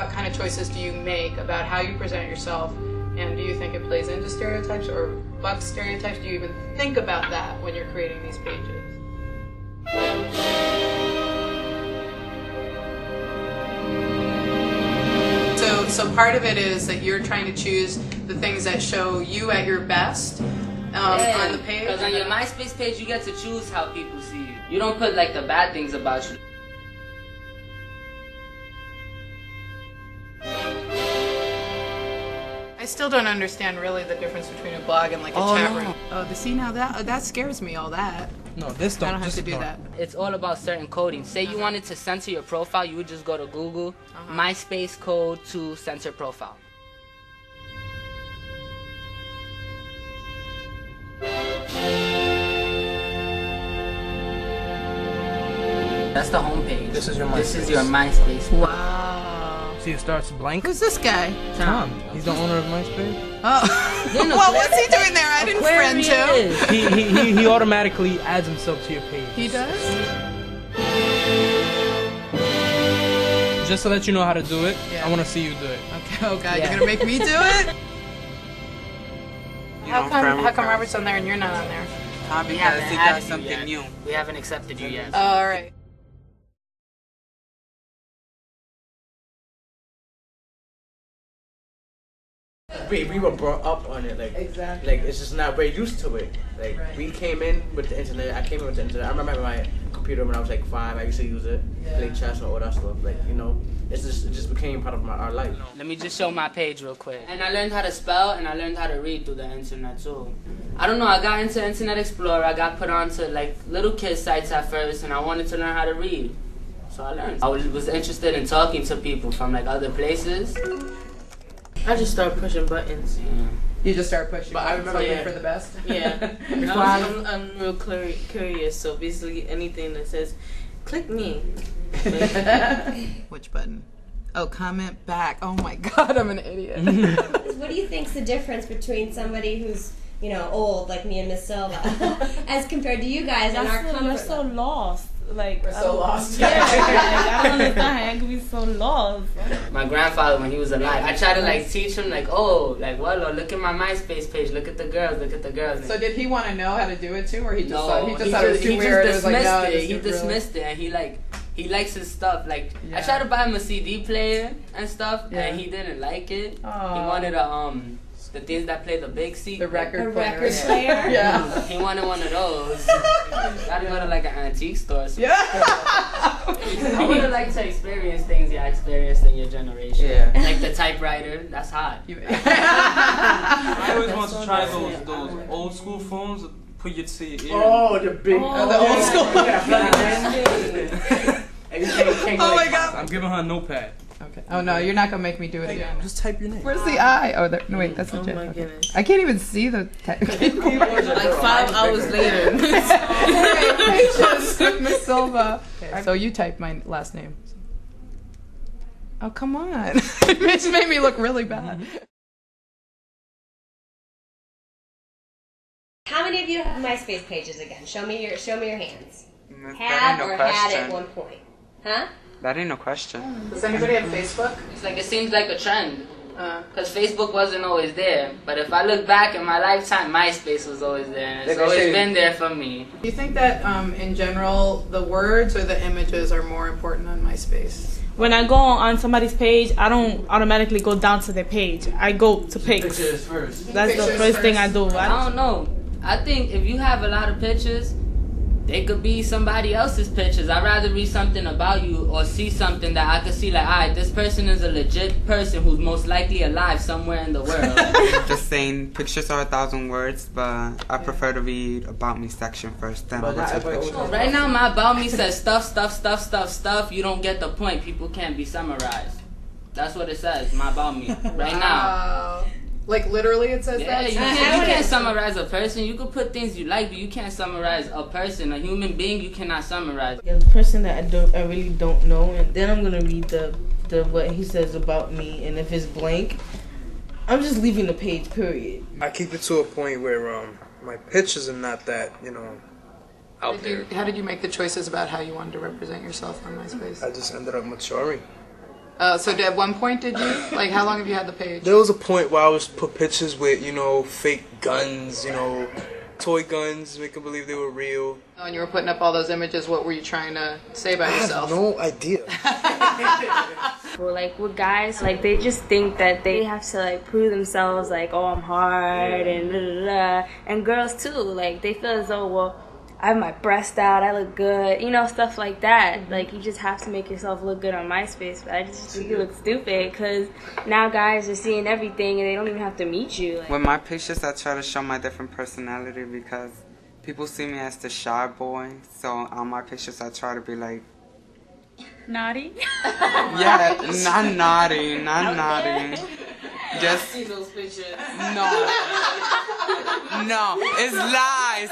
What kind of choices do you make about how you present yourself, and do you think it plays into stereotypes or bucks stereotypes? Do you even think about that when you're creating these pages? So part of it is that you're trying to choose the things that show you at your best on the page. Because on your MySpace page, you get to choose how people see you. You don't put like the bad things about you. I still don't understand really the difference between a blog and like a chat room. Oh, see now that scares me. All that. No, this don't. I don't have to do that. It's all about certain coding. Say you wanted to censor your profile, you would just go to Google, MySpace code to censor profile. That's the homepage. This is your MySpace. This is your MySpace. Wow. See, it starts blank. Who's this guy? Tom. He's the owner of MySpace. Oh. Well, what's he doing there? I didn't friend him. He automatically adds himself to your page. He does? Just to let you know how to do it, I want to see you do it. Okay. Oh God, you're gonna make me do it? How come Robert's on there and you're not on there? Because he got something new. We haven't accepted you yet. All right. We were brought up on it, like Exactly. like it's just not very used to it. Like we came in with the internet. I came in with the internet. I remember having my computer when I was like 5. I used to use it, play chess and all that stuff. Like it just became part of our life. Let me just show my page real quick. And I learned how to spell and I learned how to read through the internet too. I don't know, I got into Internet Explorer. I got put onto like little kid sites at first, and I wanted to learn how to read. So I learned. I was interested in talking to people from like other places. I just started pushing buttons. You just start pushing. But I remember for the best. Yeah. I'm real curious, so basically anything that says, click me. Which button? Oh, comment back. Oh my God, I'm an idiot. What do you think's the difference between somebody who's, old like me and Miss Silva, as compared to you guys and our comfort? We're so lost. Like We're so lost. Yeah, I don't understand how I could be so lost. My grandfather, when he was alive, I tried to like teach him like, well, look at my MySpace page, look at the girls. So did he want to know how to do it too, or he just thought it was too he weird? Just dismissed it, and he likes his stuff. Like I tried to buy him a CD player and stuff, and he didn't like it. Aww. He wanted the things that play the big seat. The record player. Yeah. He wanted one of those. Gotta go to like an antique store. Yeah. I would have liked to experience things you experienced in your generation. Yeah. Like the typewriter. That's hot. I always want to try those old school phones. Put your to your ear. Oh, the big, the old school. Oh my God. I'm giving her a notepad. Okay. Oh no, you're not gonna make me do it again. Just type your name. Where's the I? Oh, there. No, wait, that's legit. my goodness. I can't even see the text. Like 5 hours later. Miss Silva. Okay, so you typed my last name. Oh, come on. It just made me look really bad. How many of you have MySpace pages again? Show me your hands. That ain't no had at question. one point. Huh? That ain't no question. Does anybody have Facebook? It's like it seems like a trend. Because Facebook wasn't always there. But if I look back in my lifetime, MySpace was always there. And it's always been there for me. Do you think that in general, the words or the images are more important on MySpace? When I go on somebody's page, I don't automatically go down to their page. I go to pics. Pictures first. That's the first thing I do. I don't know. I think if you have a lot of pictures, they could be somebody else's pictures. I'd rather read something about you or see something that I could see like, alright, this person is a legit person who's most likely alive somewhere in the world. Just saying, pictures are 1,000 words, but I prefer to read about me section first, then I'll go to the pictures. Right now, my about me says stuff. You don't get the point. People can't be summarized. That's what it says, my about me. Right now. Like literally it says Yeah, that? you can't summarize a person. You could put things you like, but you can't summarize a person. A human being, you cannot summarize. The person that I really don't know, and then I'm gonna read the what he says about me, and if it's blank, I'm just leaving the page, period. I keep it to a point where my pictures are not that, out there. How did you make the choices about how you wanted to represent yourself on MySpace? I just ended up maturing. So at one point did you? Like, how long have you had the page? There was a point where I was put pictures with, fake guns, toy guns, make them believe they were real. When you were putting up all those images, what were you trying to say about yourself? I have no idea. Well, like with guys, like they just think that they have to like prove themselves, like, oh, I'm hard and da da da. And girls too, like they feel as though, well, I have my breast out, I look good, stuff like that. Like you just have to make yourself look good on MySpace. But I just think you look stupid because now guys are seeing everything and they don't even have to meet you. Like, with my pictures, I try to show my different personality because people see me as the shy boy. So on my pictures, I try to be like Naughty? Yeah, not naughty, not naughty. Just see those pictures. No, it's lies,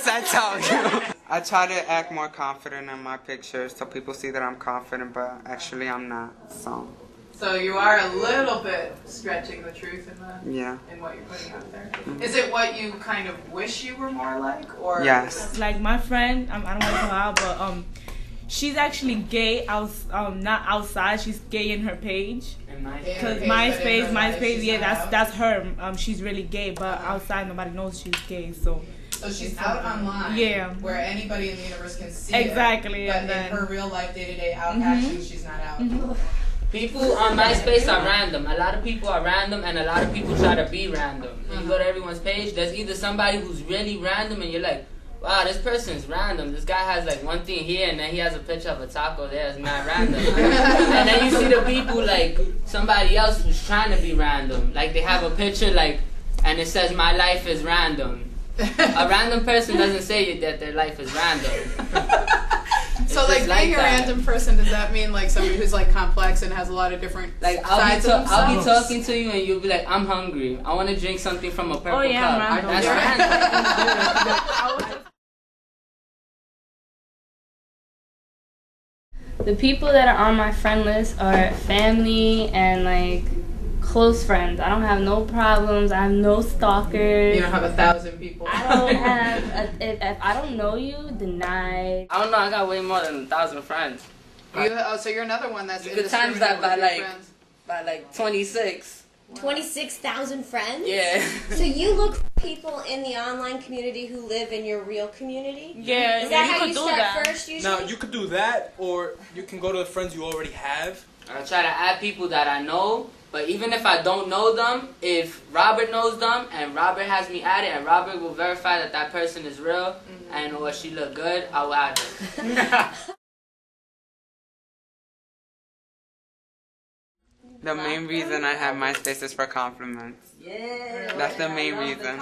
I tell you. I try to act more confident in my pictures so people see that I'm confident, but actually I'm not. So you are a little bit stretching the truth in what you're putting out there. Mm-hmm. Is it what you kind of wish you were more like, or? Yes. Like my friend, I don't want to call her out, but she's actually gay. Not outside. She's gay in her page. Because MySpace, yeah, that's her. She's really gay, but outside nobody knows she's gay. So she's out online, yeah, where anybody in the universe can see exactly. But in her real life, day-to-day actions, she's not out. People on MySpace are random. A lot of people are random, and a lot of people try to be random. When you go to everyone's page, there's either somebody who's really random, and you're like, wow, this person's random. This guy has like one thing here, and then he has a picture of a taco there. It's not random. And then you see the people like somebody else who's trying to be random. Like they have a picture like, and it says my life is random. A random person doesn't say that their life is random. So like being a random person, does that mean like somebody who's like complex and has a lot of different sides of themselves? I'll be talking to you and you'll be like, I'm hungry. I want to drink something from a purple cup. Random. That's random. the people that are on my friend list are family and like close friends. I don't have no problems. I have no stalkers. You don't have 1,000 people. I don't have. If I don't know you, denied. I don't know. I got way more than 1,000 friends. So you're another one that's you could times that by like 26. 26,000 friends? Yeah. So you look for people in the online community who live in your real community? Yeah. Is that how you start first usually? Now, you could do that, or you can go to the friends you already have. I try to add people that I know, but even if I don't know them, if Robert knows them and Robert has me add it and Robert will verify that that person is real and or she look good, I will add them. The main reason I have MySpace is for compliments. Yeah. That's the main reason.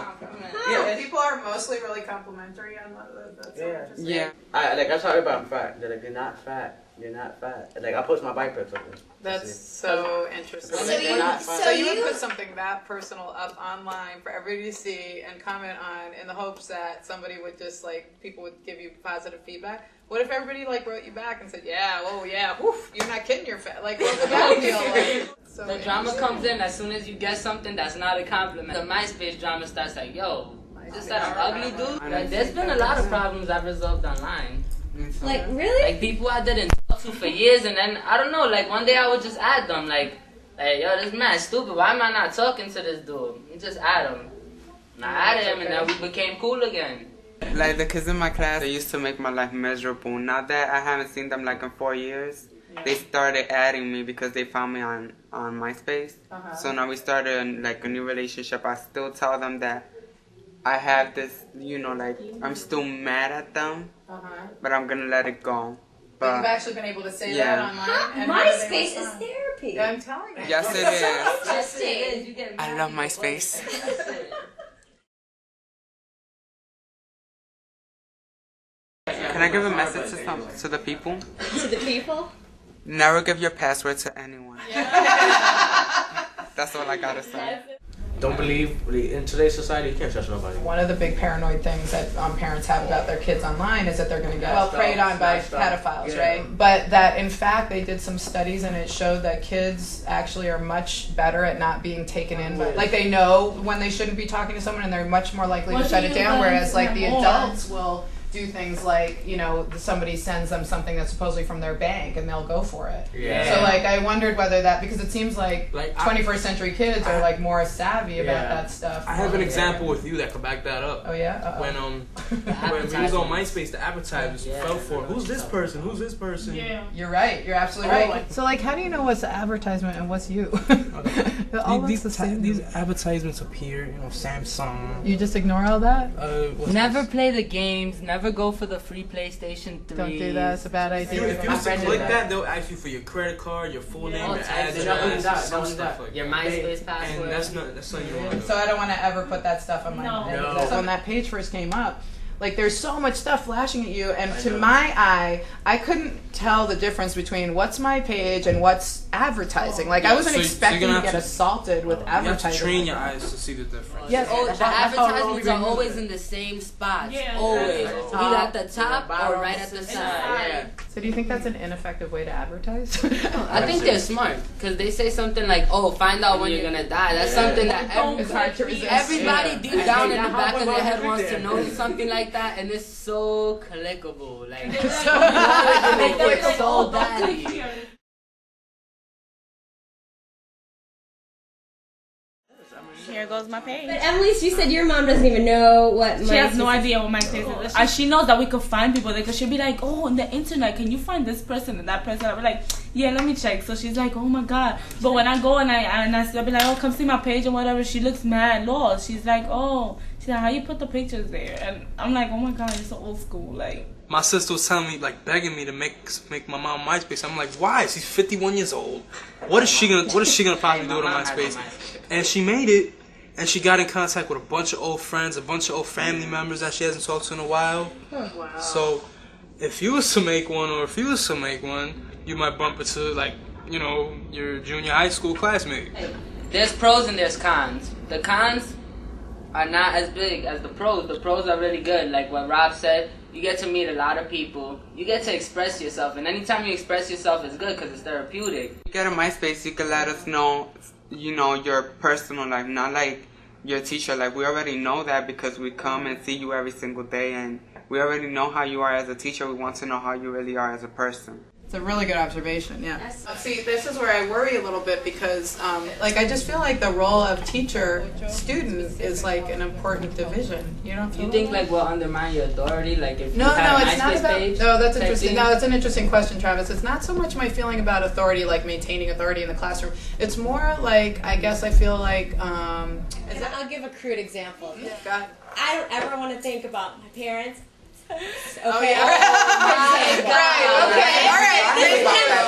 Yeah, people are mostly really complimentary on that's interesting. Yeah. I tell everybody I'm fat. They're like, you're not fat. You're not fat. Like, I post my bike pics up there. That's so interesting. So you would put something that personal up online for everybody to see and comment on in the hopes that somebody would just like, people would give you positive feedback. What if everybody like wrote you back and said, yeah, oh yeah, woof, you're not kidding, you're fat. Like, what would that feel like? So the drama comes in as soon as you get something that's not a compliment. The MySpace drama starts like, yo, just that I'm ugly, dude. Like, there's been a lot of problems I've resolved online. Like, really? Like, people I didn't talk to for years, and then, I don't know, like, one day I would just add them, like yo, this man stupid, why am I not talking to this dude? You just add him. And I added him, and then we became cool again. Like, the kids in my class, they used to make my life miserable. Now that I haven't seen them, like, in 4 years, they started adding me because they found me on MySpace. So now we started, like, a new relationship. I still tell them that I have this, like, I'm still mad at them, but I'm going to let it go. But you've actually been able to say that online? And MySpace is therapy. Yeah, I'm telling you. Yes, it is. Yes, it is. I love MySpace. Can I give a message to the people? To the people? Never give your password to anyone. That's all I gotta say. Don't believe, in today's society, you can't trust nobody. One of the big paranoid things that parents have about their kids online is that they're going to get preyed on by pedophiles, right? But that, in fact, they did some studies and it showed that kids actually are much better at not being taken in. Like, they know when they shouldn't be talking to someone and they're much more likely to shut it down, whereas, like, the adults will do things like, you know, somebody sends them something that's supposedly from their bank and they'll go for it. Yeah. So like I wondered whether that, because it seems like 21st century kids are like more savvy about that stuff. I have an example with you that could back that up. Oh yeah? Uh-oh. When we was on MySpace, the advertisers fell for who's this person? Who's this person? Yeah. You're right. You're absolutely right. So like, how do you know what's the advertisement and what's you? These advertisements appear, you know, Samsung. You just ignore all that? Never play the games. Never go for the free PlayStation 3. Don't do that. It's a bad idea. If you click that, they'll ask you for your credit card, your full name, your address, some stuff like your MySpace password. And that's not you want to do. So I don't want to ever put that stuff on my No. So when that page first came up, like there's so much stuff flashing at you, and to my eye, I couldn't tell the difference between what's my page and what's advertising. Like I wasn't expecting to get assaulted with advertising. You have to train your eyes to see the difference. Yes, the advertisements are always in the same spots. Always. Either at the top or right at the side. So do you think that's an ineffective way to advertise? I think they're smart because they say something like, "Oh, find out when you're gonna die." That's something that everybody deep down in the back of their head wants to know. Something like that, and it's so clickable. Like it's so badly. Here goes my page. But Emily, you said your mom doesn't even know what. She has no idea what MySpace is. She knows that we could find people there because she'll be like, "Oh, on the internet, can you find this person and that person?" I'll be like, "Yeah, let me check." So she's like, "Oh my god!" But when I go and I'll be like, "Oh, come see my page and whatever," she looks mad lost. She's like, "Oh," she's like, "How you put the pictures there?" And I'm like, "Oh my god, you're so old school." Like my sister was telling me, like begging me to make my mom MySpace. I'm like, why? She's 51 years old. What is she gonna possibly do on MySpace? And she made it. And she got in contact with a bunch of old friends, a bunch of old family members that she hasn't talked to in a while. Wow. So, if you was to make one, or if you was to make one, you might bump into, like, you know, your junior high school classmate. There's pros and there's cons. The cons are not as big as the pros. The pros are really good. Like what Rob said, you get to meet a lot of people. You get to express yourself. And anytime you express yourself, it's good because it's therapeutic. You get a MySpace, you can let us know, you know, your personal life, not like your teacher. Like, we already know that because we come and see you every single day, and we already know how you are as a teacher. We want to know how you really are as a person. It's a really good observation, yeah. See, this is where I worry a little bit because, like, I just feel like the role of teacher-student is, like, an important division. You don't feel You think, like, we'll undermine your authority? Like, if No, you had a it's not MySpace about... page? No, that's interesting. No, it's an interesting question, Travis. It's not so much my feeling about authority, like maintaining authority in the classroom. It's more like, I guess I feel like... I'll give a crude example. God. I don't ever want to think about my parents. Okay. Oh, yeah. Right. Okay. All right.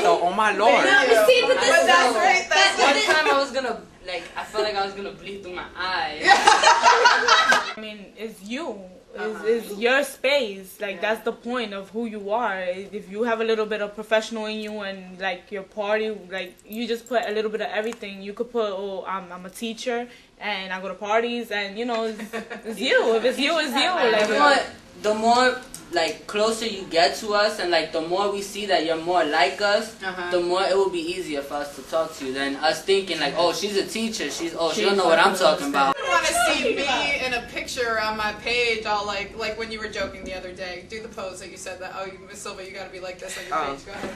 Oh my Lord. No, but see, but that's right. One time I was gonna, like, I felt like I was gonna bleed through my eyes. I mean, it's you. It's your space. Like, that's the point of who you are. If you have a little bit of professional in you and, like, your party, like, you just put a little bit of everything. You could put, oh, I'm a teacher and I go to parties and, you know, it's you. If it's you, it's you. Like, the more like closer you get to us and like the more we see that you're more like us, the more it will be easier for us to talk to you than us thinking like, oh, she's a teacher, she don't know what I'm talking about. I want to see me in a picture on my page, all like when you were joking the other day. Do the pose that you said that. Oh, Miss Silva, you got to be like this on your page. Go ahead.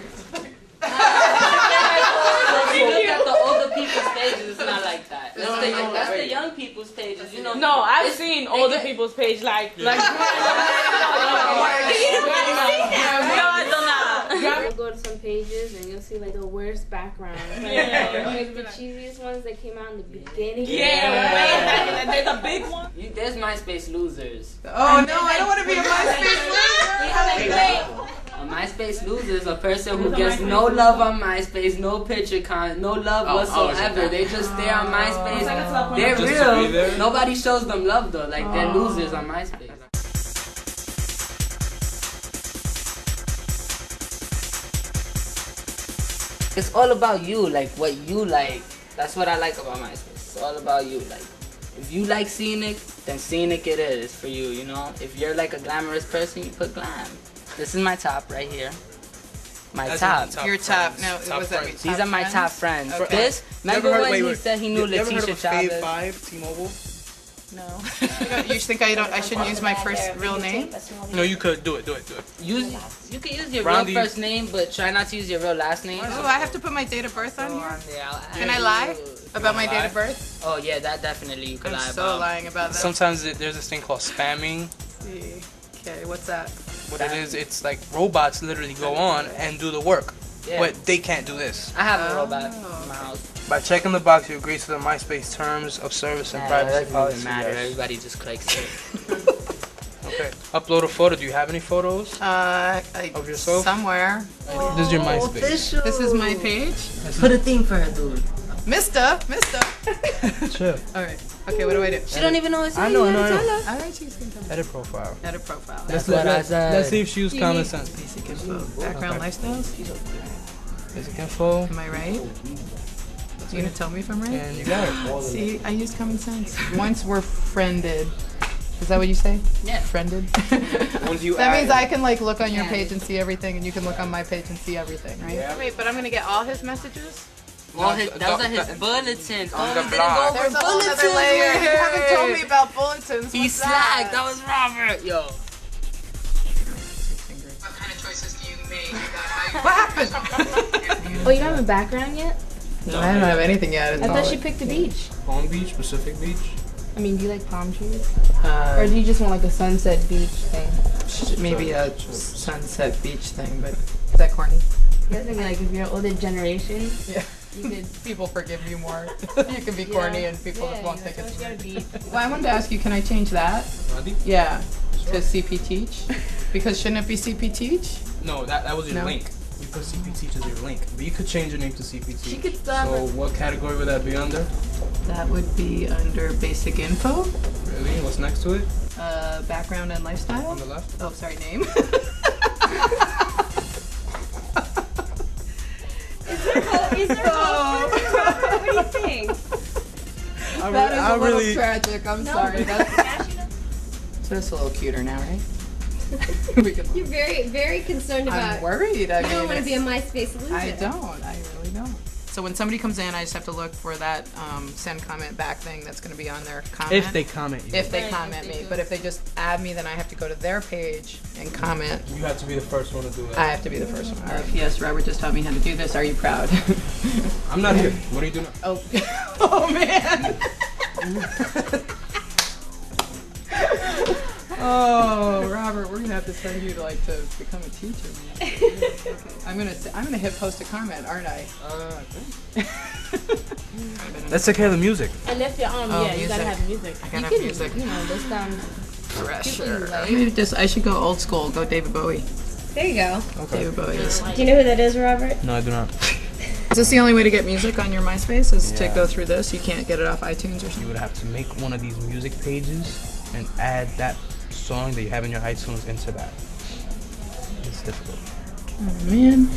Look at the older people's pages, it's not like that. That's the young people's pages, you know. No, I've seen older people's page like No, you'll go to some pages and you'll see like the worst backgrounds. Like the cheesiest ones that came out in the beginning. Yeah, there's a big one. There's MySpace losers. Oh no, I don't want to be a MySpace loser. A MySpace loser is a person who gets no love on MySpace, no picture no love whatsoever. They just stay on MySpace. They're real. Nobody shows them love though. Like they're losers on MySpace. It's all about you, like what you like. That's what I like about MySpace. It's all about you. Like, if you like scenic, then scenic it is for you, you know? If you're like a glamorous person, you put glam. This is my top right here. My top. Your top. No, what's that mean? These are my top friends. Okay. This, remember when he said he knew Letitia Chavez? Fave 5 T-Mobile? No. You think I shouldn't use my first real name? No, you could do it. You can use your Roundy. real first name, but try not to use your real last name. Oh, I have to put my date of birth on Go here? on there. Can I lie about my date of birth? Oh yeah, that definitely you could I'm lie so about. lying about that. Sometimes there's this thing called spamming. Okay, what's that? What it is, it's like robots literally go on and do the work, Yeah. but they can't do this. I have a robot in my house. By checking the box, you agree to the MySpace terms of service and privacy That policy. doesn't matter. Yes. Everybody just clicks it. Okay. Upload a photo. Do you have any photos of yourself? Somewhere. This is your MySpace. This is my page. Put a theme for her, dude. Mister. Sure. All right. Okay, what do I do? She don't even know it's I know. All right, she's gonna tell me. Edit profile. Edit profile. That's what I said. Let's see if she used common sense. Basic info. Background lifestyles. Basic info. Am I right? You gonna tell me if I'm right? And you got it. See, I used common sense. Once we're friended. Is that what you say? Yeah. Friended. Once you That add means it. I can like look on your page and see everything, and you can look on my page and see everything, right? Yeah. Wait, but I'm gonna get all his messages. Well, those are his bulletins. on Oh, the we didn't blog. go over There's a whole bulletins. other layer. You Yay. haven't told me about bulletins. He What's slacked. That was Robert. Yo. What kind of choices do you make? What happened? Oh, you don't have a background yet? No, I don't have anything yet. I thought she picked a beach. Palm Beach, Pacific Beach. I mean, do you like palm trees? Or do you just want like a sunset beach thing? Maybe a sunset beach thing, but is that corny? You guys are like, if you're older generation, Yeah. you could. People forgive you more. You can be corny and people just won't take it. You gotta be. Well, I wanted to ask you, can I change that? Ready? Yeah. To CP Teach? Because shouldn't it be CP Teach? No, that was your No. link. You put CP Teach as your link, but you could change your name to CP Teach. She could still have So what category would that be under? That would be under basic info, Really? What's next to it? background and lifestyle. On the left? Oh, sorry, name. Is there hope for this, Robert? What do you think? That is a little really- tragic. I'm sorry. So it's a little cuter now, right? We can- You're very, very concerned about. I'm worried. I You don't mean, want to be a it's- MySpace loser. I don't. I really don't. So when somebody comes in, I just have to look for that send comment back thing that's going to be on their comment. If they comment you. If they comment me, but if they just add me, then I have to go to their page and comment. You have to be the first one to do it. I have to be the first one. All right. Yes, Robert just taught me how to do this. Are you proud? I'm not here. What are you doing? Oh, oh man. Oh, Robert, we're gonna have to send you to become a teacher, man. Okay. I'm gonna hit post a comment, aren't I? Let's take care of the music. And if you're Oh, yeah, you gotta music. have music. I gotta you have could, music. You know, list down people you like. I should go old school. Go David Bowie. There you go. Okay. David Bowie. Do you know who that is, Robert? No, I do not. Is this the only way to get music on your MySpace? Is to Yeah. go through this? You can't get it off iTunes or You something? would have to make one of these music pages and add that song that you have in your iTunes into that. It's difficult. Oh, man.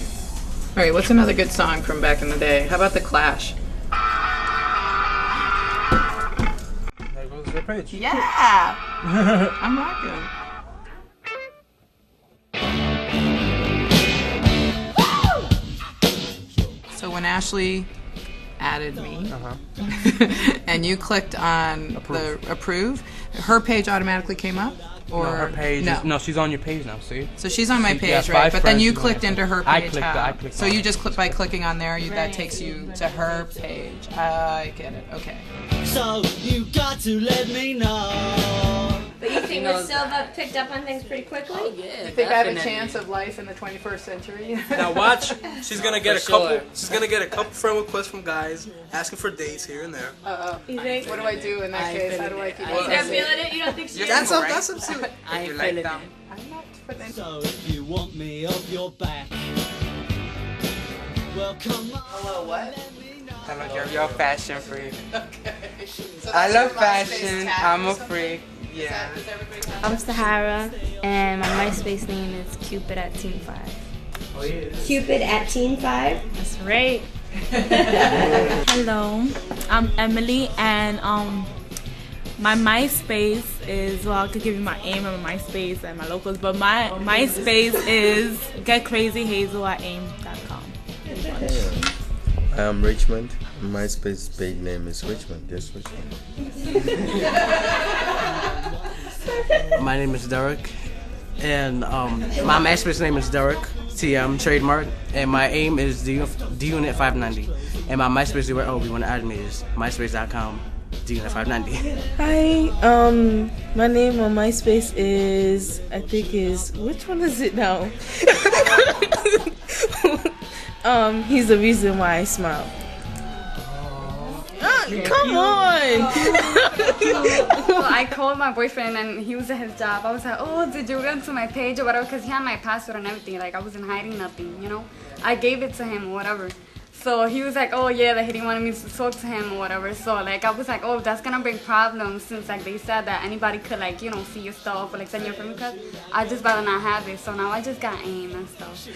All right, what's another good song from back in the day? How about The Clash? There goes your page. Yeah! I'm rocking. So when Ashley added me, and you clicked on the approve, her page automatically came up? Or No, her page. No. No, she's on your page now. See. So she's on my She- page, yeah, right? 5 But then friends, you she's on clicked your into page. her I page. clicked. how? I clicked. So on you it. just click by clicking on there, that takes you to her page. I get it. Okay. So you got to let me know. But you think Miss Silva picked up on things pretty quickly? Oh, yeah, You think I have a definitely. chance of life in the 21st century? Now watch. She's gonna get a For couple. sure. She's gonna get a couple friend requests from guys asking for dates here and there. You think? What do I do in that I case? feel How do I it. keep I You're feel not it. feeling it? You don't think she is? That's up. That's up to. I ain't You like feeling them? it. I'm not putting any. So if you want me off your back, well come on. Hello, what? Hello, you're a fashion freak. Okay. So I that's love your MySpace fashion. tag I'm or a something? freak. Is Yeah. that- does everybody have I'm that? Sahara, and my MySpace name is Cupid at Team 5. Cupid at Teen 5? That's right. Hello, I'm Emily, and my MySpace is, well, I could give you my AIM and my MySpace and my locals, but my MySpace is getcrazyhazel at AIM.com. I am Richmond. MySpace page name is Richmond. Yes, Richmond. My name is Derek, and my MySpace name is Derek, TM trademark, and my AIM is DUnit 590, and my MySpace URL you want to add me is myspace.com DUnit 590. Hi, my name on MySpace is, which one is it now? He's the reason why I smile. Come on! Well, I called my boyfriend and he was at his job. I was like, oh, did you get to my page or whatever? Because he had my password and everything. Like, I wasn't hiding nothing, you know? I gave it to him or whatever. So he was like, oh, yeah, that he didn't want me to talk to him or whatever. So, like, I was like, oh, that's going to bring problems since, like, they said that anybody could, like, you know, see your stuff or, like, send your friend request. I just rather not have it. So now I just got AIM and stuff.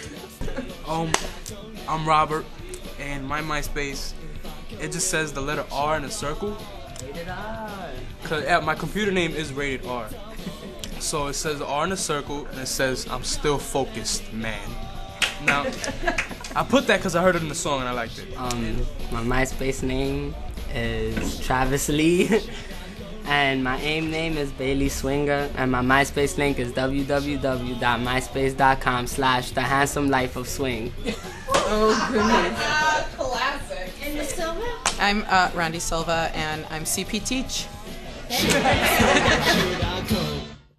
I'm Robert, and my MySpace, it just says the letter R in a circle. Rated R. Cause my computer name is rated R. So it says R in a circle, and it says I'm still focused, man. Now, I put that because I heard it in the song and I liked it. My MySpace name is Travis Lee, and my AIM name is Bailey Swinger, and my MySpace link is www.myspace.com/thehandsomelife-of-swing. Oh goodness. Classic. And Miss Silva? I'm Randy Silva, and I'm CP Teach.